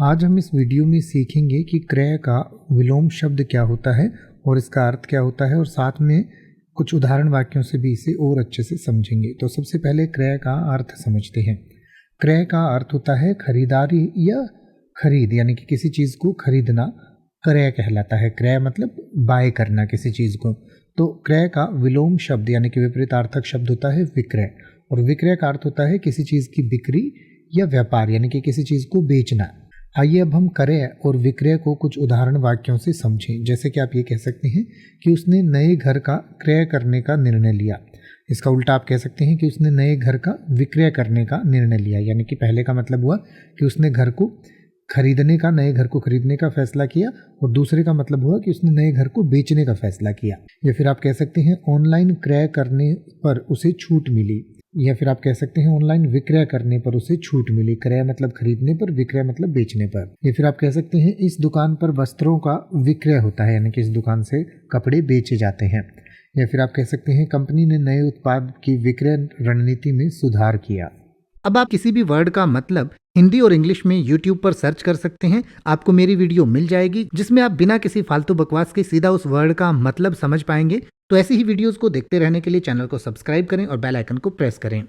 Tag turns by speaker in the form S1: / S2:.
S1: आज हम इस वीडियो में सीखेंगे कि क्रय का विलोम शब्द क्या होता है और इसका अर्थ क्या होता है, और साथ में कुछ उदाहरण वाक्यों से भी इसे और अच्छे से समझेंगे। तो सबसे पहले क्रय का अर्थ समझते हैं। क्रय का अर्थ होता है खरीदारी या खरीद, यानी कि किसी चीज़ को खरीदना क्रय कहलाता है। क्रय मतलब बाय करना किसी चीज़ को। तो क्रय का विलोम शब्द यानी कि विपरीतार्थक शब्द होता है विक्रय, और विक्रय का अर्थ होता है किसी चीज़ की बिक्री या व्यापार, यानी कि किसी चीज़ को बेचना। आइए अब हम क्रय और विक्रय को कुछ उदाहरण वाक्यों से समझें। जैसे कि आप ये कह सकते हैं कि उसने नए घर का क्रय करने का निर्णय लिया। इसका उल्टा आप कह सकते हैं कि उसने नए घर का विक्रय करने का निर्णय लिया, यानी कि पहले का मतलब हुआ कि उसने घर को खरीदने का, नए घर को खरीदने का फैसला किया, और दूसरे का मतलब हुआ कि उसने नए घर को बेचने का फैसला किया। या फिर आप कह सकते हैं ऑनलाइन क्रय करने पर उसे छूट मिली, या फिर आप कह सकते हैं ऑनलाइन विक्रय करने पर उसे छूट मिली। क्रय मतलब खरीदने पर, विक्रय मतलब बेचने पर। या फिर आप कह सकते हैं इस दुकान पर वस्त्रों का विक्रय होता है, यानी कि इस दुकान से कपड़े बेचे जाते हैं। या फिर आप कह सकते हैं कंपनी ने नए उत्पाद की विक्रय रणनीति में सुधार किया।
S2: अब आप किसी भी वर्ड का मतलब हिंदी और इंग्लिश में YouTube पर सर्च कर सकते हैं। आपको मेरी वीडियो मिल जाएगी जिसमें आप बिना किसी फालतू बकवास के सीधा उस वर्ड का मतलब समझ पाएंगे। तो ऐसी ही वीडियोस को देखते रहने के लिए चैनल को सब्सक्राइब करें और बेल आइकन को प्रेस करें।